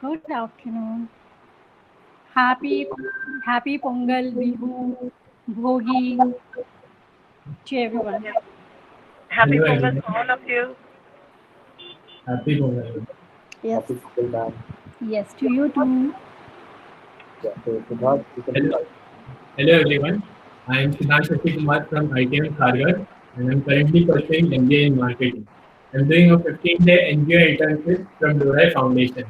Good afternoon. Happy Happy Pongal, Bihu, Bhogi to everyone. Yes. Happy Hello Pongal everyone. to all of you. Happy Pongal. Yes. Happy Google Man. Yes, to you too. Yeah, so Siddharth, you can Hello, start. hello everyone. I am Siddharth Shashi Kumar from ITM Kharghar and I am currently pursuing MBA in marketing. I am doing a 15-day NGO internship from Dorai Foundation.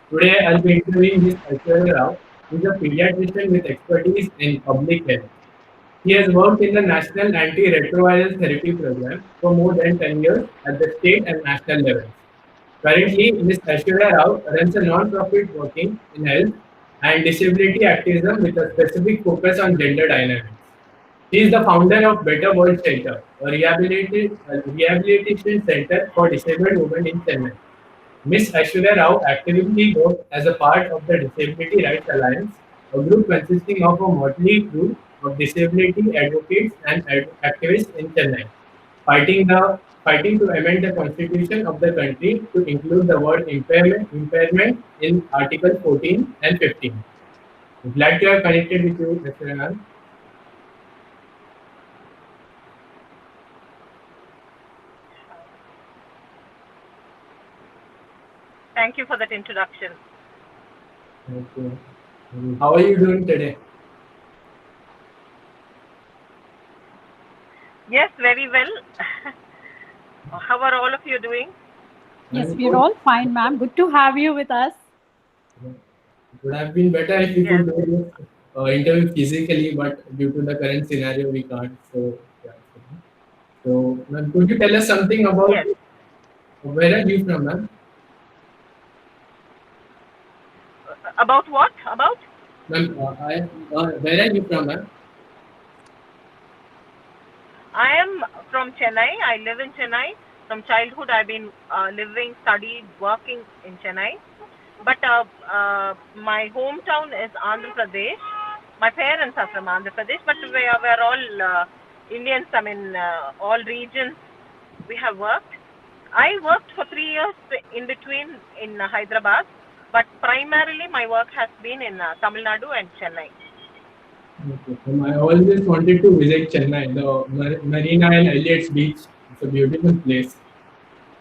Today I'll be interviewing Ms. Aishwarya Rao, who is a pediatrician with expertise in public health. He has worked in the National Antiretroviral Therapy Program for more than 10 years at the state and national levels. Currently, Ms. Aishwarya Rao runs a non-profit working in health and disability activism with a specific focus on gender dynamics. She is the founder of Better World Shelter, a rehabilitation center for disabled women in Chennai. Ms. Aishwarya Rao actively worked as a part of the Disability Rights Alliance, a group consisting of a motley crew of disability advocates and activists in Chennai, fighting to amend the constitution of the country to include the word impairment in Article 14 and 15. Glad to have connected with you, Mr. Anand. Thank you for that introduction. Okay. How are you doing today? Yes, very well. How are all of you doing? Yes, I'm we're good. all fine, ma'am. Good to have you with us. It would have been better if we Yes. could do this interview physically, but due to the current scenario, we can't. So, yeah. So, ma'am, could you tell us something about Yes. where are you from, ma'am? About what? About? Ma'am, where are you from, ma'am? I am from Chennai. I live in Chennai. From childhood, I've been living, studied, working in Chennai. But my hometown is Andhra Pradesh. My parents are from Andhra Pradesh, but we're all Indians. I mean, all regions we have worked. I worked for 3 years in between in Hyderabad, but primarily my work has been in Tamil Nadu and Chennai. Okay. I always wanted to visit Chennai, the Marina and Elliott's Beach. It's a beautiful place.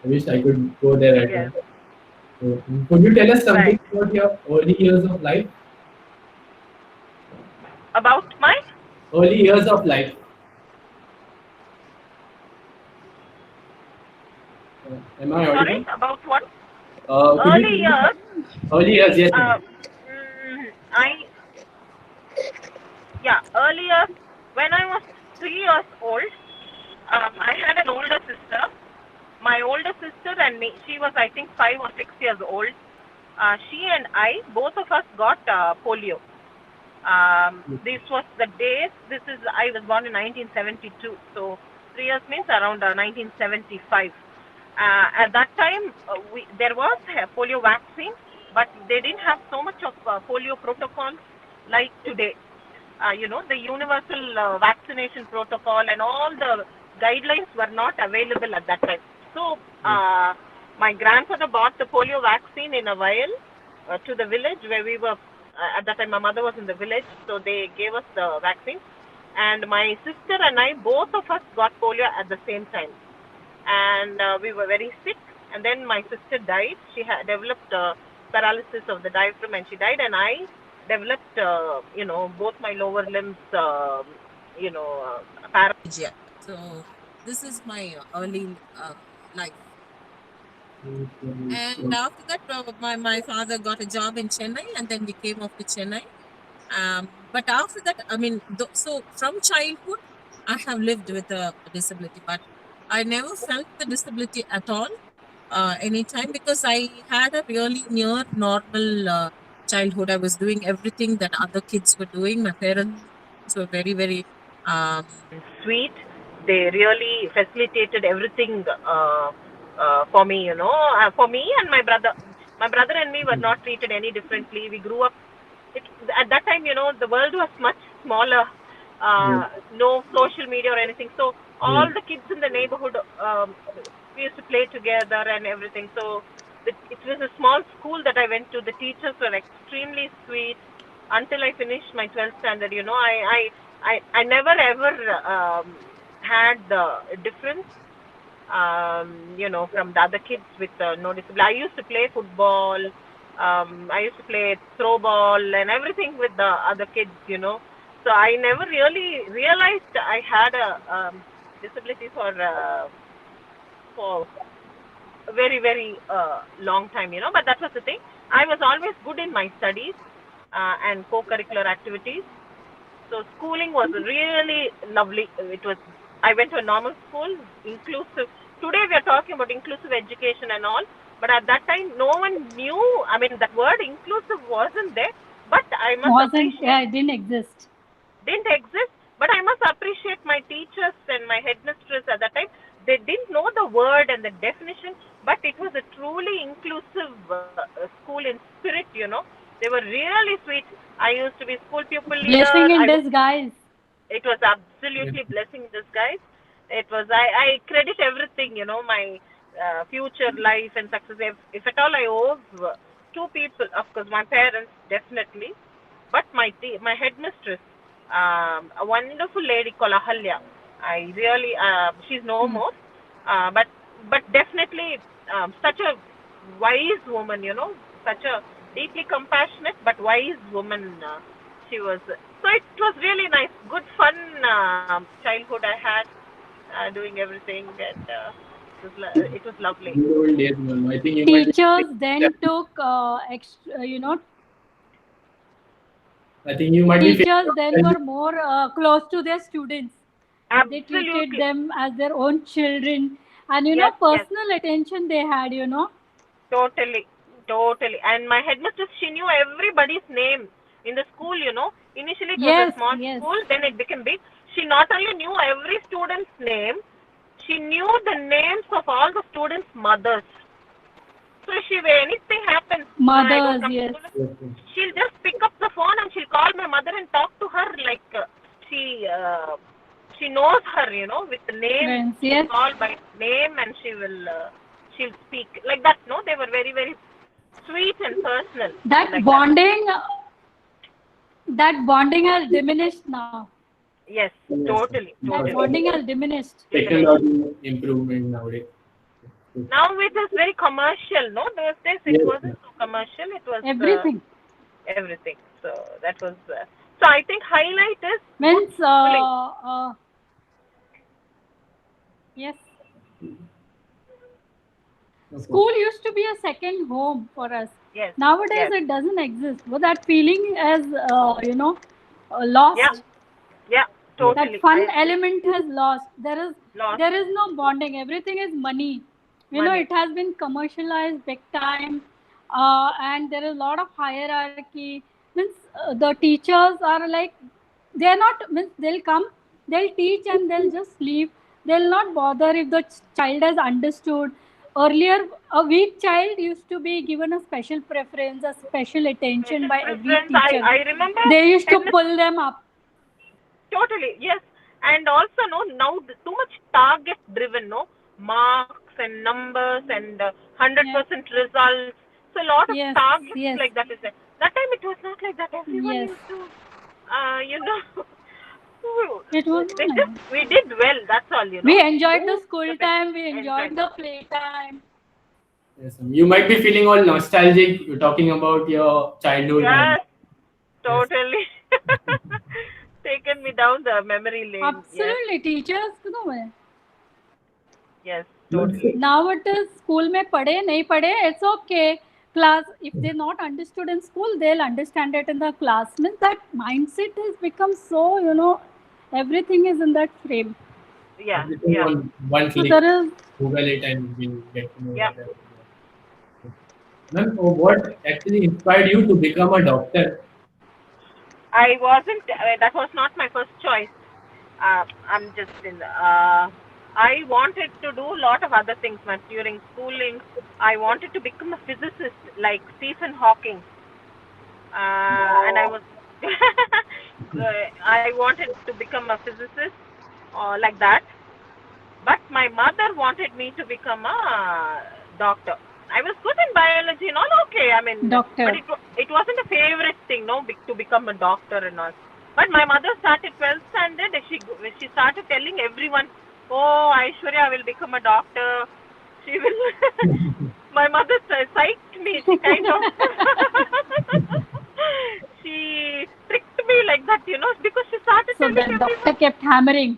I wish I could go there Yes, again. So, could you tell us something right. about your early years of life? About my Early years of life. Am I sorry audible? about what Could you early tell me years. early years? Yes, ma'am. I yeah earlier when I was 3 years old, I had an older sister. My older sister and me, she was I think 5 or 6 years old. She and I, both of us got polio. This was the days. This is I was born in 1972, so 3 years means around 1975. At that time, there was a polio vaccine, but they didn't have so much of polio protocols like today. The universal vaccination protocol and all the guidelines were not available at that time. So my grandfather bought the polio vaccine in a vial to the village where we were. At that time, my mother was in the village, so they gave us the vaccine. And my sister and I, both of us got polio at the same time, and we were very sick. And then my sister died. She had developed paralysis of the diaphragm, and she died. And I developed, both my lower limbs, paraplegia. So this is my early life. And after that, my father got a job in Chennai, and then we came off to Chennai. But after that, I mean, so from childhood, I have lived with a disability, but I never felt the disability at all anytime because I had a really near normal childhood. I was doing everything that other kids were doing. My parents were very, very sweet. They really facilitated everything for me, for me and my brother. My brother and me were not treated any differently. We grew up it, at that time, the world was much smaller, Yes. no social media or anything. So Yes. all the kids in the neighborhood, we used to play together and everything. So it was a small school that I went to. The teachers were extremely sweet until I finished my 12th standard. You know, I never ever had the difference, you know, from the other kids with no disability. I used to play football. I used to play throw ball and everything with the other kids, you know. So I never really realized I had a disability for a very, very long time, you know. But that was the thing. I was always good in my studies and co-curricular activities. So schooling was really lovely. It was. I went to a normal school, inclusive. Today we are talking about inclusive education and all, but at that time no one knew. I mean, that word inclusive wasn't there. But I must appreciate. Yeah, it didn't exist. Didn't exist. But I must appreciate my teachers and my headmistress at that time. They didn't know the word and the definition, but it was a truly inclusive school in spirit. You know, they were really sweet. I used to be school pupil leader. Blessing in disguise. It was absolutely blessing in disguise. It was, I credit everything, you know, my future life and success. If at all I owe two people, of course, my parents definitely, but my headmistress, a wonderful lady called Ahalya. I really, she's no more, but definitely such a wise woman, you know, such a deeply compassionate but wise woman she was. So it was really nice, good fun childhood I had, doing everything, and it was lovely. Good old days, ma'am. I think you might Teachers then took extra, you know, I think you might be teachers then were more close to their students. They treated Absolutely. them as their own children, and you know, Yes, yes. personal attention they had, you know. Totally. And my headmistress, she knew everybody's name in the school, you know. Initially it was Yes, a small yes. school, then it became big. She not only knew every student's name, she knew the names of all the students' mothers. So if anything happens, when I don't Mothers, come to yes. school, she'll just pick up the phone and she'll call my mother and talk to her like she knows her, you know, with the name. Friends, She'll yes. call by name and she'll speak like that. No, they were very, very sweet and personal. That like bonding has diminished now. that. Yes, Yes. totally. That bonding has diminished. technology improvement nowadays. Now it is very commercial. No, those days it Yes. wasn't so commercial. It was Everything. everything. So that was. So I think highlight is Means, schooling. yes. Okay. School used to be a second home for us. Yes. Nowadays, yes. it doesn't exist. But that feeling has, you know, lost. Yeah, totally. That fun element has lost. Lost. There is no bonding. Everything is money. You know, Money. it has been commercialized big time, and there is a lot of hierarchy. Means the teachers are like, they're not. Means they'll come, they'll teach, and they'll just leave. They'll not bother if the child has understood. Earlier, a weak child used to be given a special preference, a special attention by every teacher. I remember. They used to pull them up. Totally, yes. And also, no, now too much target driven, no, marks and numbers and 100% results. So a lot of Yes, targets yes. like that is there. That time it was not like that. Everyone Yes. used to, you know. It was we did well. That's all, you know. We enjoyed the Yes, school correct. time. We enjoyed Enjoyed. the play time. Yes, you might be feeling all nostalgic. You're talking about your childhood. Yes, totally. Taken me down the memory lane. Absolutely, teachers know है. Yes, totally. Now it is school में पढ़े नहीं पढ़े, it's okay. Class, if they not understood in school, they'll understand it in the class. Means that mindset has become so, you know, everything is in that frame. Yeah, Everything yeah. on one So click. there is Google it and we'll get to know. Yeah. Ma'am, what actually inspired you to become a doctor? I wasn't. That was not my first choice. I'm just in. I wanted to do a lot of other things. But during schooling, I wanted to become a physicist like Stephen Hawking, and I was. I wanted to become a physicist, like that. But my mother wanted me to become a doctor. I was good in biology and all. Okay, I mean, Doctor. but it wasn't a favorite thing, no, to become a doctor and all. But my mother started 12th standard. She started telling everyone, "Oh, Aishwarya will become a doctor. She will." My mother psyched me. She kind of she tricked me like that, because she started So telling the doctor everyone. kept hammering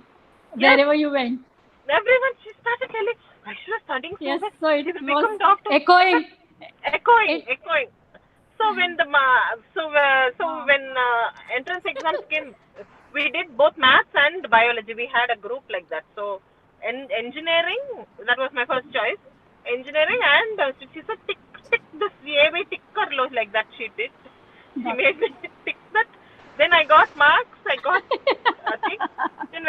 Yes, wherever you went. everyone. She started telling, Aishwarya studying so Yes, well. so it She will was become doctor. echoing. Echoing, It echoing. So when the when entrance exams came, we did both maths and biology. We had a group like that. So engineering, that was my first choice. Engineering, and she said tick this AV ticker like that. She did. She doctor. made me tick that. Then I got marks. I got thing. Then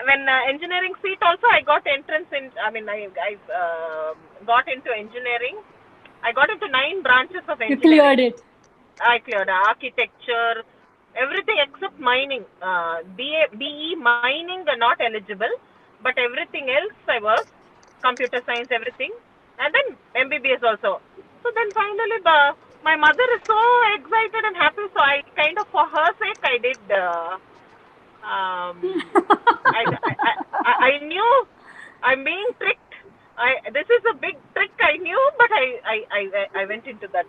when engineering seat also, I got entrance in. I mean, I got into engineering. I got into 9 branches of You engineering. cleared it. I cleared architecture, everything except mining. BE mining are not eligible, but everything else I was, computer science, everything, and then MBBS also. So then finally, my mother is so excited and happy. So I kind of, for her sake, I did. I knew I'm being tricked. This is a big trick I knew, but I went into that.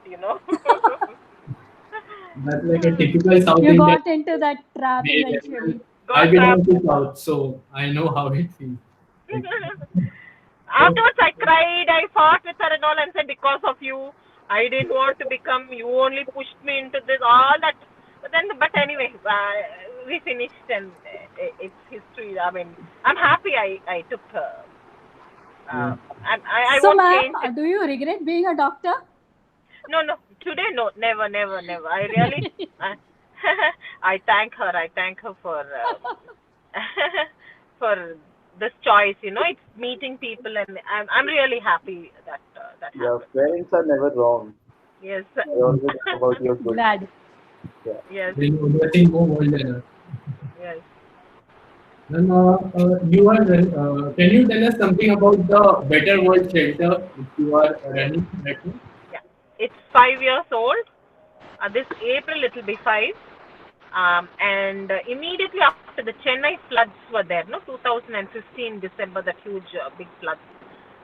That's like a typical South You Indian got into that trap behavior. eventually. I Got belong trapped. to South, so I know how it feels. Like, so, Afterwards, I cried. I fought with her and all, and said, "Because of you, I didn't want to become. You only pushed me into this. All that." But anyway, we finished, and it's history. I mean, I'm happy. I took. yeah. I So, won't ma'am, change it. do you regret being a doctor? No. Today, no. Never, never, never. I really. Uh, I thank her. I thank her for for this choice. It's meeting people, and I'm really happy that Your happened. parents are never wrong. Yes. They always think about your good. Glad. Yeah. Yes. They know nothing more world than us. Yes. And can you tell us something about the Better World Shelter which you are Yes. running right now? Yeah. It's 5 years old. This April it will be 5. And immediately after the Chennai floods were there, no, 2015 December, that huge big floods.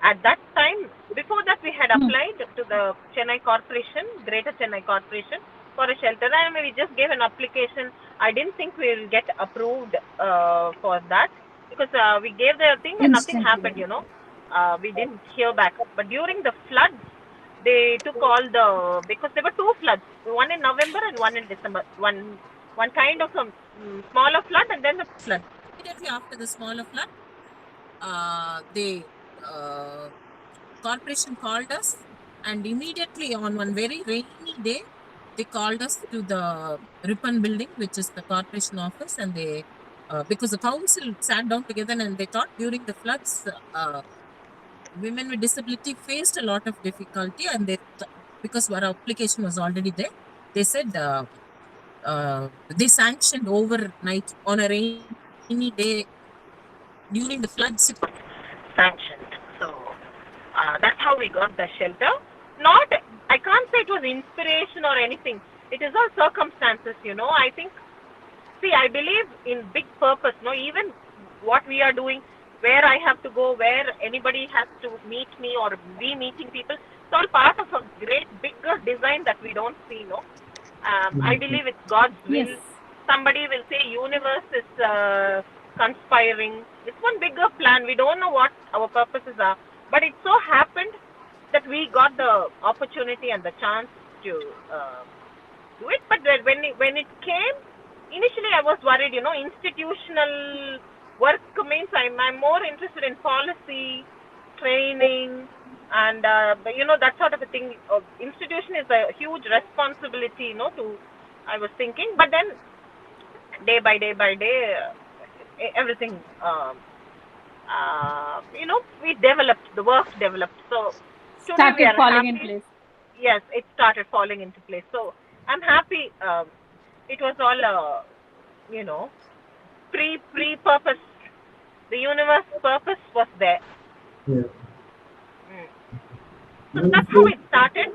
At that time, before that, we had Hmm. applied to the Chennai Corporation, Greater Chennai Corporation, for a shelter, and we just gave an application. I didn't think we will get approved for that, because we gave the thing and nothing Instantly. happened. We didn't hear back. But during the floods, they took all because there were 2 floods, one in November and one in December. One kind of a smaller flood, and then the flood. Immediately after the smaller flood, the corporation called us, and immediately on one very rainy day, they called us to the Ripon building, which is the corporation office, and they because the council sat down together and they thought during the floods, women with disability faced a lot of difficulty, and because our application was already there, they said they sanctioned overnight on a rainy day during the floods. It got sanctioned. So that's how we got the shelter. Not, I can't say it was inspiration or anything. It is all circumstances. I think, see, I believe in big purpose. No, even what we are doing, where I have to go, where anybody has to meet me or we meeting people, it's all part of a great, bigger design that we don't see. No, I believe it's God's Yes. will. Somebody will say universe is conspiring. It's one bigger plan. We don't know what our purposes are, but it so happened that we got the opportunity and the chance to do it. But when it came, initially I was worried. Institutional work means I'm more interested in policy, training, and that sort of a thing. Institution is a huge responsibility. To I was thinking, but then day by day, everything. We developed, the work developed. So today we Started are falling in happy. place. Yes, it started falling into place. So I'm happy. It was all, you know, pre-purpose. The universe purpose was there. Yeah. Mm. So that's how it started.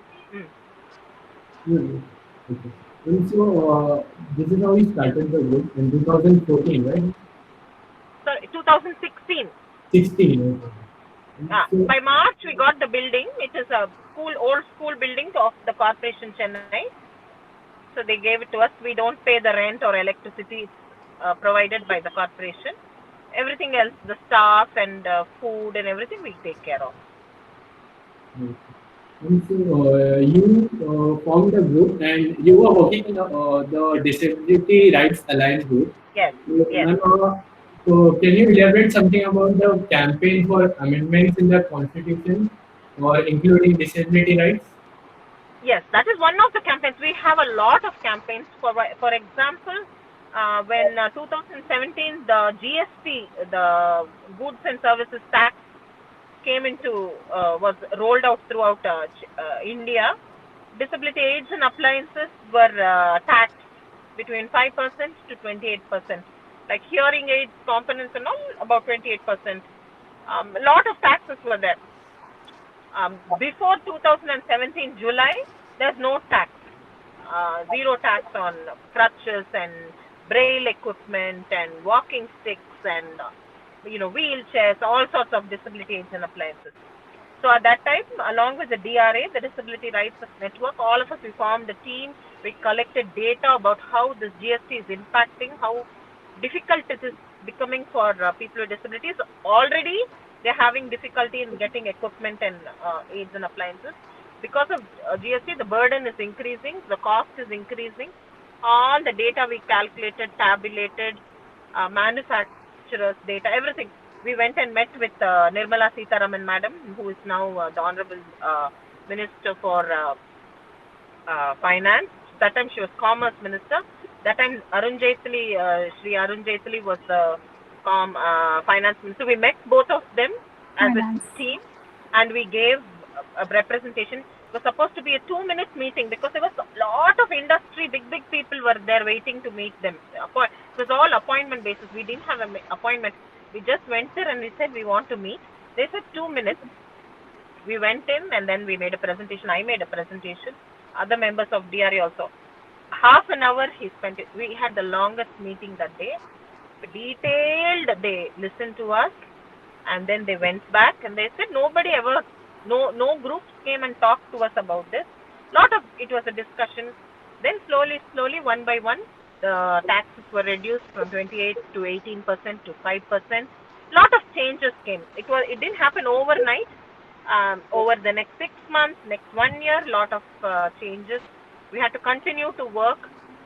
Mm. Okay. And so, this is how we started the group in 2014, right? So 2016. 16. Okay. And so, By March, we got the building. It is a old school building of the corporation Chennai. So they gave it to us. We don't pay the rent or electricity. It's provided by the corporation. Everything else, the staff and food and everything, we take care of. and so you formed a group and you were working in the Disability Rights Alliance group. Yes, yes. And, so can you elaborate something about the campaign for amendments in the constitution or including disability rights? Yes, that is one of the campaigns. We have a lot of campaigns. For example, when 2017 the GST, the goods and services tax, came into was rolled out throughout India, disability aids and appliances were taxed between 5% to 28%. Like hearing aids, components, and all about 28%. A lot of taxes were there. Before 2017 July, there's no tax, zero tax on crutches and braille equipment and walking sticks and wheelchairs, all sorts of disability aids and appliances. So at that time, along with the DRA, the Disability Rights Network, all of us, we formed a team. We collected data about how this GST is impacting, how difficult it is becoming for people with disabilities. Already, they're having difficulty in getting equipment and aids and appliances. Because of GST, the burden is increasing, the cost is increasing. All the data we calculated, tabulated, manufacturers' data, everything. We went and met with Nirmala Sitharaman Madam, who is now the Honorable Minister for Finance. That time she was Commerce Minister. That time Shri Arun Jaitley was the Finance Minister. We met both of them as Finance. a team and we gave a representation. It was supposed to be a 2-minute meeting because there was a lot of industry, big people were there waiting to meet them. It was all appointment basis. We didn't have an appointment. We just went there and we said we want to meet. They said 2 minutes. We went in and then we made a presentation. I made a presentation. Other members of DRA also. Half an hour he spent it. We had the longest meeting that day. Detailed, they listened to us and then they went back and they said no groups came and talked to us about this. It was a discussion. Then slowly, one by one, the taxes were reduced from 28 to 18% to 5%. Lot of changes came. It didn't happen overnight. Over the next 6 months, next 1 year, lot of changes. We had to continue to work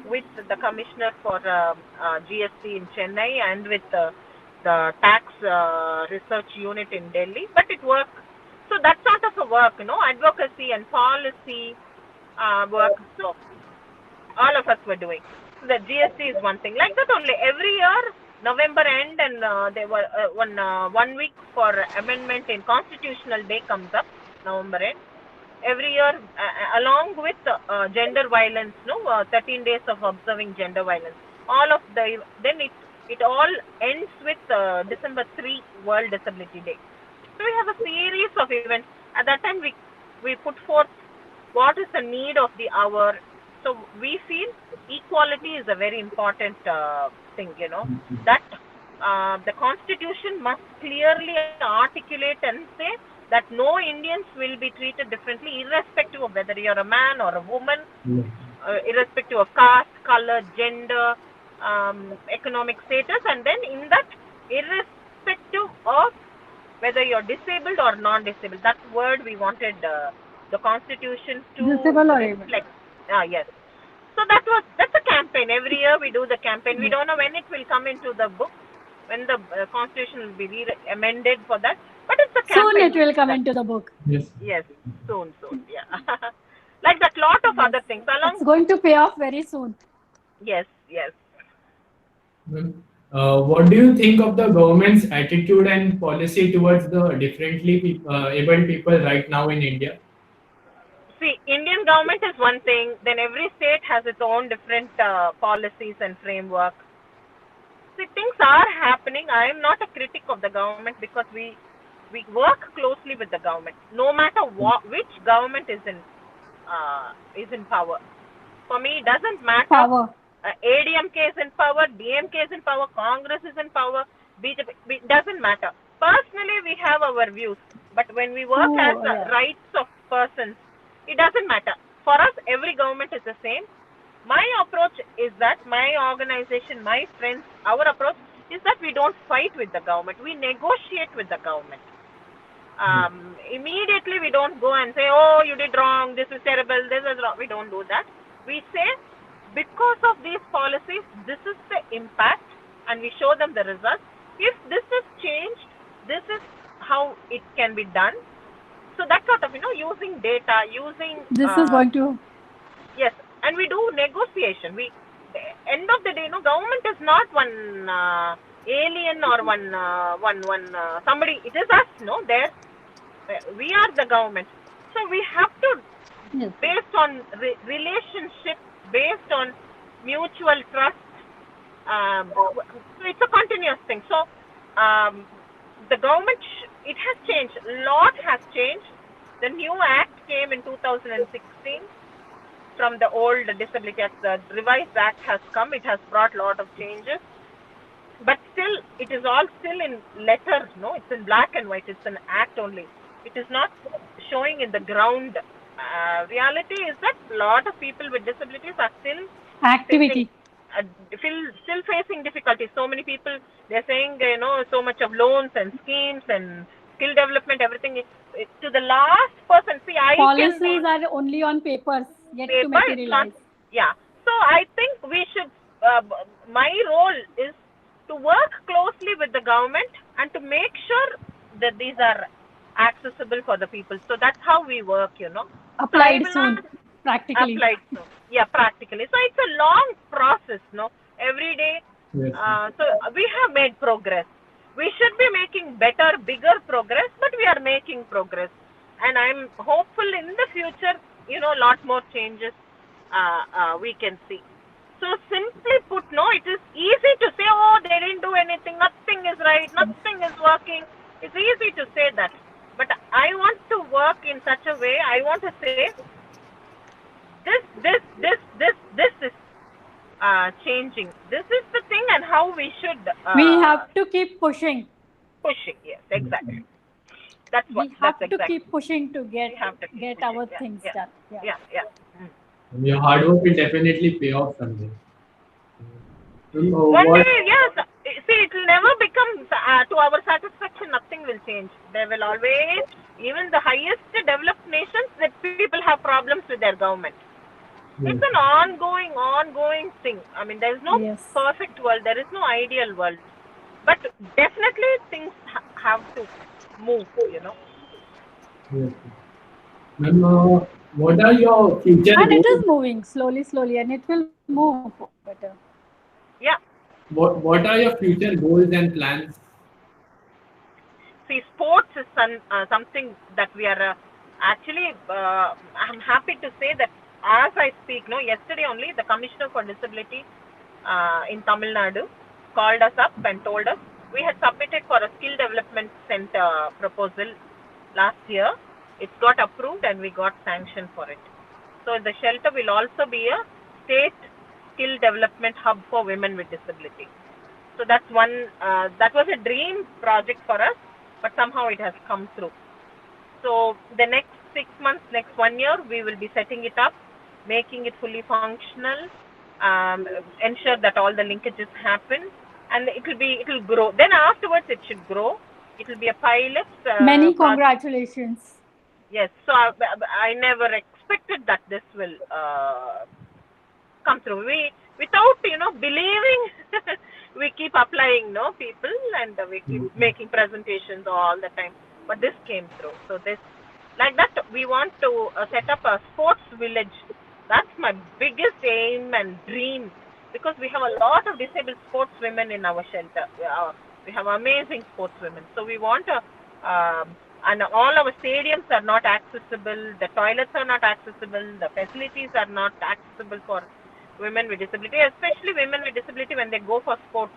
with the Commissioner for GST in Chennai and with the tax research unit in Delhi, but it worked. So that sort of a work, advocacy and policy work. So all of us were doing. So the GST is one thing. Like that only, every year, November end and there were 1 week for amendment in Constitutional Day comes up, November end. Every year, along with gender violence, 13 days of observing gender violence. Then it all ends with December 3, World Disability Day. So we have a series of events. At that time, we put forth what is the need of the hour. So we feel equality is a very important thing, that the Constitution must clearly articulate and say that no Indians will be treated differently, irrespective of whether you're a man or a woman, irrespective of caste, color, gender, economic status, and then in that, irrespective of whether you're disabled or non-disabled. That word we wanted the Constitution to Disabled or able. reflect. Yes. So that's a campaign. Every year we do the campaign. We don't know when it will come into the book, when the Constitution will be amended for that. But it's a campaign. Soon it will come into the book. Yes, soon, yeah. Like that, lot of other things. It's going to pay off very soon. Yes. What do you think of the government's attitude and policy towards the differently able people right now in India? See, Indian government is one thing. Then every state has its own different policies and framework. See, things are happening. I am not a critic of the government because we we work closely with the government, no matter which government is in power. For me, it doesn't matter. Power. ADMK is in power, DMK is in power, Congress is in power, BJP, it doesn't matter. Personally, we have our views, but when we work as rights of persons, it doesn't matter. For us, every government is the same. My approach is that my organization, my friends, our approach is that we don't fight with the government. We negotiate with the government. Immediately, we don't go and say, oh, you did wrong, this is terrible, this is wrong. We don't do that. We say, because of these policies, this is the impact, and we show them the results. If this is changed, this is how it can be done. So that sort of, using data, using... This is going to... Yes, and we do negotiation. End of the day, government is not one alien or one somebody. It is us, we are the government. So we have to, based on relationship, based on mutual trust, it's a continuous thing. So the government, it has changed. A lot has changed. The new act came in 2016 from the old Disability Act. The revised act has come. It has brought a lot of changes. But still, it is all still in letters, it's in black and white. It's an act only. It is not showing in the ground. Reality is that a lot of people with disabilities are still still facing difficulties. So many people, they're saying, so much of loans and schemes and skill development, everything. To the last person, see, policies are only on papers, yet to materialize. So I think we should, my role is to work closely with the government and to make sure that these are accessible for the people. So that's how we work, Applied soon, practically. Applied soon. Yeah, practically. So it's a long process, every day. Yes. So we have made progress. We should be making better, bigger progress, but we are making progress. And I'm hopeful in the future, a lot more changes we can see. So simply put, it is easy to say, oh, they didn't do anything, nothing is right, nothing is working. It's easy to say that. But I want to work in such a way, I want to say, this is changing. This is the thing, and how we should... we have to keep pushing. Pushing, yes, exactly. That's what. We have to keep pushing to get our things done. Yeah. And your hard work will definitely pay off someday. One day, yes. See, it will never become to our satisfaction. Nothing will change. There will always, even the highest developed nations, that people have problems with their government. Yes. It's an ongoing thing. I mean, there is no perfect world. There is no ideal world. But definitely things have to move, Yes. Ma'am, what are your future goals? And it is goals? moving slowly, and it will move better. Yeah. What are your future goals and plans? See, sports is something that we are actually, I'm happy to say that as I speak, yesterday only the Commissioner for Disability in Tamil Nadu called us up and told us we had submitted for a skill development center proposal last year. It's got approved and we got sanction for it. So the shelter will also be a state skill development hub for women with disability. So that's one, that was a dream project for us, but somehow it has come through. So the next 6 months, next 1 year, we will be setting it up, making it fully functional, ensure that all the linkages happen, and it will grow. Then afterwards, it should grow. It will be a pilot. Many congratulations. Yes. So I never expected that this will come through. Without believing, we keep applying, people, and we keep making presentations all the time. But this came through. So this, like that, we want to set up a sports village. That's my biggest aim and dream, because we have a lot of disabled sports women in our shelter. We have amazing sports women. So we want to, and all our stadiums are not accessible, the toilets are not accessible, the facilities are not accessible for women with disability, especially women with disability when they go for sports,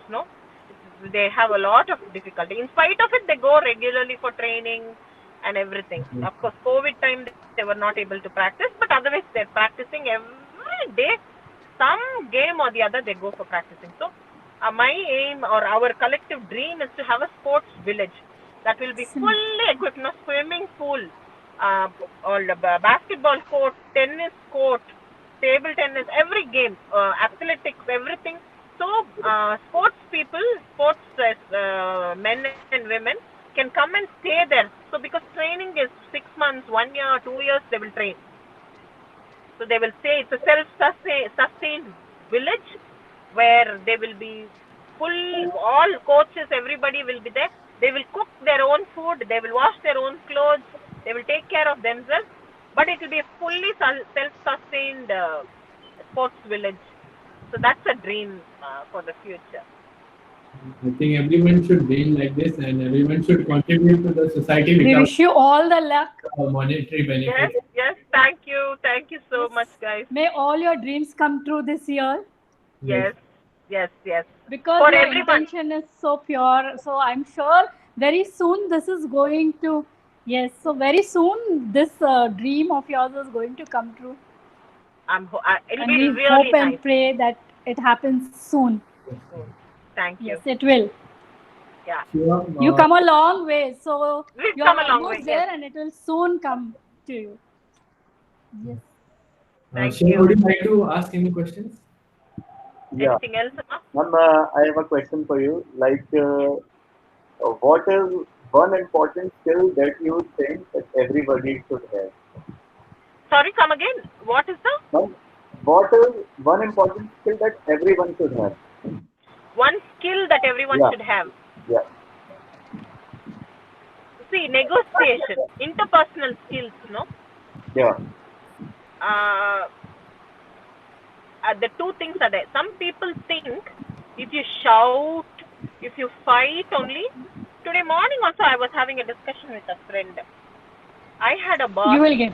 they have a lot of difficulty. In spite of it, they go regularly for training and everything. Of course, COVID time they were not able to practice, but otherwise they're practicing every day. Some game or the other they go for practicing. So my aim or our collective dream is to have a sports village that will be fully equipped, swimming pool, or basketball court, tennis court, table tennis, every game, athletics, everything. So sports people, sports men and women can come and stay there. So because training is 6 months, 1 year, 2 years, they will train. So they will say it's a self-sustained village where they will be full, all coaches, everybody will be there. They will cook their own food, they will wash their own clothes, they will take care of themselves, but it will be a fully self-sustained sports village. So that's a dream for the future. I think everyone should dream like this, and everyone should contribute to the society We without wish you all the luck. monetary benefit. Yes, thank you so much, guys. May all your dreams come true this year. Yes. Because For your everyone. intention is so pure. So I'm sure very soon this is going to, so very soon this dream of yours is going to come true. It'll And be we really hope nice. and pray that it happens soon. Thank you. Yes, it will. Yeah. Sure, You come a long way. So We've you're come a long almost way, there yes. and it will soon come to you. Yes. Thank Shiva, you. would you like to ask any questions? Yeah. Anything else, Amma? Ma'am, I have a question for you. Like, what is one important skill that you think that everybody should have? Sorry, come again. What is the Ma'am, what is one important skill that everyone should have? one skill that everyone Yeah. should have? Yeah. See, negotiation, interpersonal skills, no? Yeah. The two things are there. Some people think if you shout, if you fight only. Today morning also I was having a discussion with a friend. I had a boss, You will get.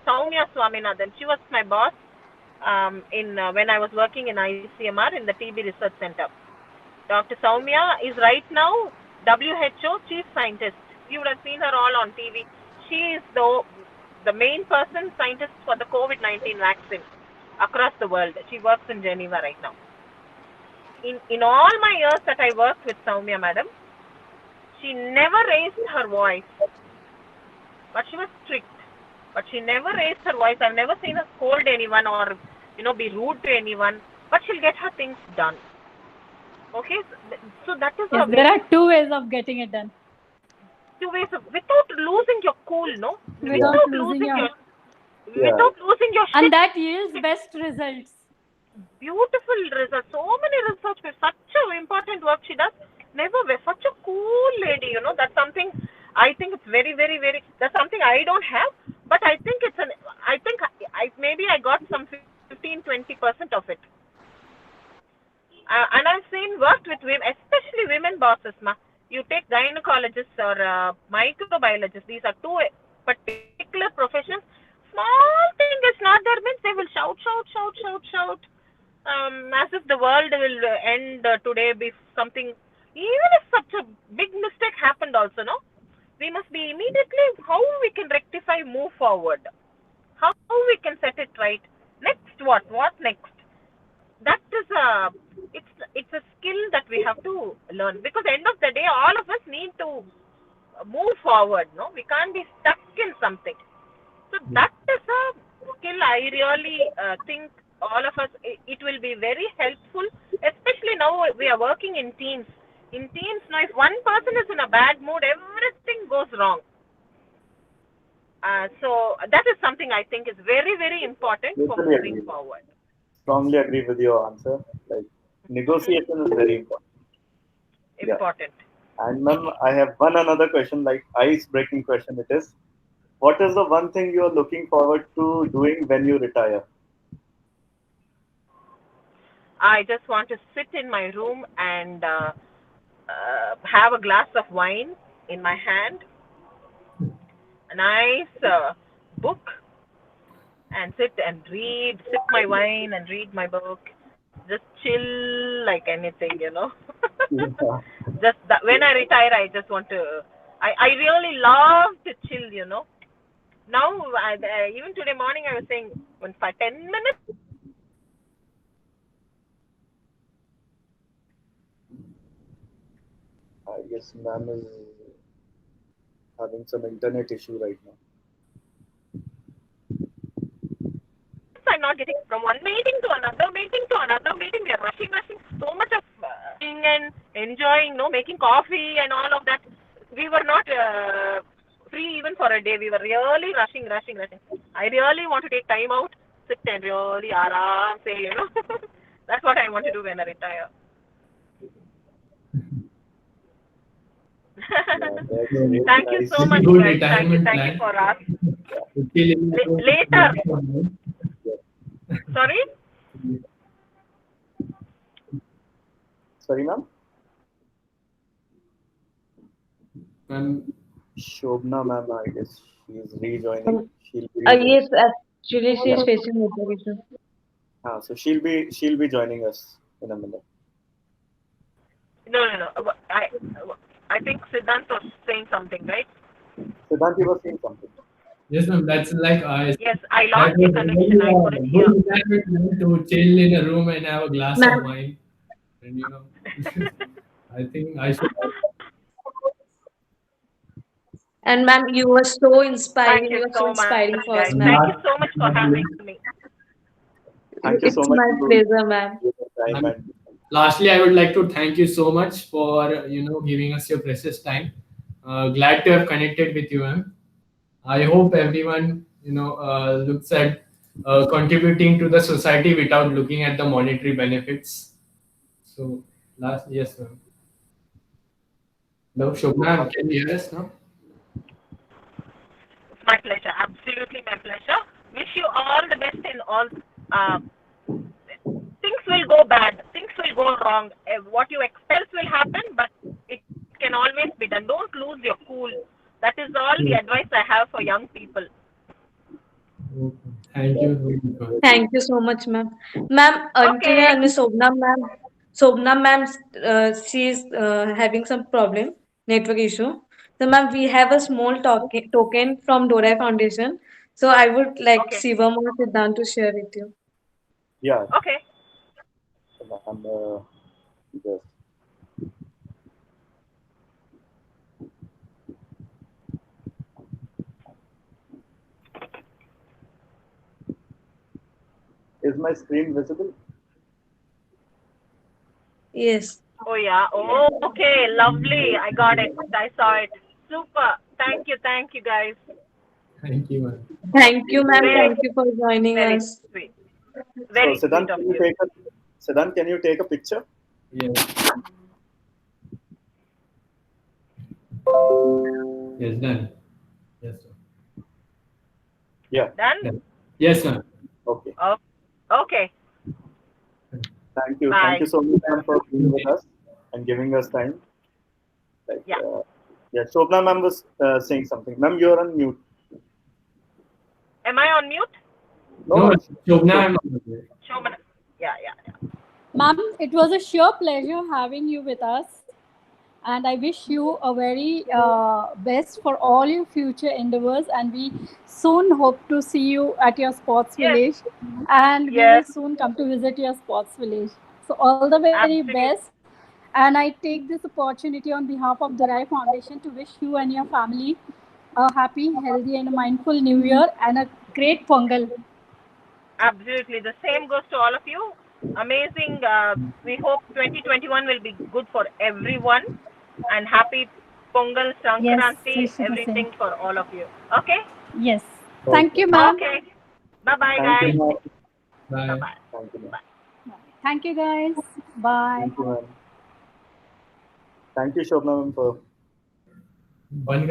Soumya Swaminathan. She was my boss when I was working in ICMR in the TB Research Center. Dr. Soumya is right now WHO Chief Scientist. You would have seen her all on TV. She is the main person scientist for the COVID-19 vaccine across the world. She works in Geneva right now. In all my years that I worked with Soumya madam, she never raised her voice, but she was strict. But she never raised her voice. I've never seen her scold anyone or be rude to anyone. But she'll get her things done. Okay, so that is Yes, there are two ways of getting it done. two ways of, without losing your cool, no? Without losing your... Without losing your shit. And that yields best results. Beautiful results. So many results. Such an important work she does. Never such a cool lady, That's something I think it's very, very, very. That's something I don't have, but I think it's maybe I got some 15-20% of it. And I've worked with women, especially women bosses, ma. You take gynecologists or microbiologists. These are two particular professions. Small thing is not there means they will shout. As if the world will end today if something, even if such a big mistake happened also, no? We must be immediately how we can rectify, move forward. How we can set it right. Next what? What next? That is it's a skill that we have to learn, because end of the day all of us need to move forward, no? We can't be stuck in something. So that is a skill I really think all of us, it will be very helpful, especially now we are working in teams. In teams now, if one person is in a bad mood, everything goes wrong. So that is something I think is very, very important for Totally moving agree. forward. Strongly agree with your answer. Like, negotiation is very important. Important. And ma'am, I have another question, like ice-breaking question. It is, what is the one thing you are looking forward to doing when you retire? I just want to sit in my room and have a glass of wine in my hand, a nice book, and sit and read, sip my wine and read my book. Just chill like anything, Yeah. Just that when I retire, I just want to. I really love to chill. Now, even today morning, I was saying, 10 minutes. I guess ma'am is having some internet issue right now. I'm not getting from one meeting to another meeting to another meeting. We are rushing. So much of eating and enjoying, making coffee and all of that. We were not free even for a day. We were really rushing. I really want to take time out, sit and really aram say. That's what I want to do when I retire. Yeah, that's really Thank you nice. so much, Good guys. Thank you retirement for us. plan. Later. Sorry? Sorry, ma'am. Um, Shobna ma'am, I guess she's rejoining. She'll be rejoining. Yes, actually, she is facing network issue. So she'll be joining us in a minute. No. I think Siddhant was saying something, right? Siddhanti was saying something. yes, ma'am. That's like I. Yes, I That lost your was connection. I really couldn't a hear. good retirement plan to chill in a room and have a glass of Ma'am, wine. And I think I should. and ma'am, you were so inspiring. Thank you You were so so much, inspiring for us, guys. ma'am. Thank you so much for having me. Thank you so It's much my for pleasure, ma'am. your time Um, and Lastly, I would like to thank you so much for giving us your precious time. Glad to have connected with you, ma'am. I hope everyone looks at contributing to the society without looking at the monetary benefits. So yes, ma'am. No, Shobna, can you hear us now? It's my pleasure. Absolutely my pleasure. Wish you all the best in all. Uh, Things will go bad. Things will go wrong. What you expect will happen, but it can always be done. Don't lose your cool. That is all the advice I have for young people. Okay. Thank you very much. Thank you so much, ma'am. Ma'am, actually, Okay. Miss Sobna ma'am, she's having some problem, network issue. So, ma'am, we have a small token from Dorai Foundation. So, I would like Okay. Shivam or Siddhant to share with you. yeah, Okay. ma'am, just is my screen visible? Yes. Oh yeah. Oh, okay. Lovely. I got it. I saw it. Super. Thank you, guys. Thank you, ma'am. Thank you, ma'am. Very, Thank you for joining very us. sweet. So Very sweet of you. Siddhant, can you take a picture? Yes. Yes, done. Yes, sir. Yeah. Done? Yes, ma'am. Okay. Oh, okay. Thank you. Bye. Thank you so much, ma'am, for being with us and giving us time. Like, Yeah. yeah. Shobna ma'am was saying something. Ma'am, you're on mute. Am I on mute? No, No. Shobna, I'm on there. Shobana. Yeah. Ma'am, it was a sheer pleasure having you with us. And I wish you a very best for all your future endeavors. And we soon hope to see you at your sports Yes. village. And we will Yes. soon come to visit your sports village. So all the very Absolutely. best. And I take this opportunity on behalf of the Rai Foundation to wish you and your family a happy, healthy, and mindful New Year and a great Pongal. Absolutely. The same goes to all of you. Amazing. We hope 2021 will be good for everyone. And happy Pongal, Yes, Sankranti, wish you the same. everything for all of you. Okay? Yes. Thank Okay. you, ma'am. Okay. Bye-bye, Thank guys. you, ma'am. Bye. Bye-bye. Thank you, ma'am. Thank you, guys. Bye. Thank you, ma'am. Thank you, Shobna ma'am, for One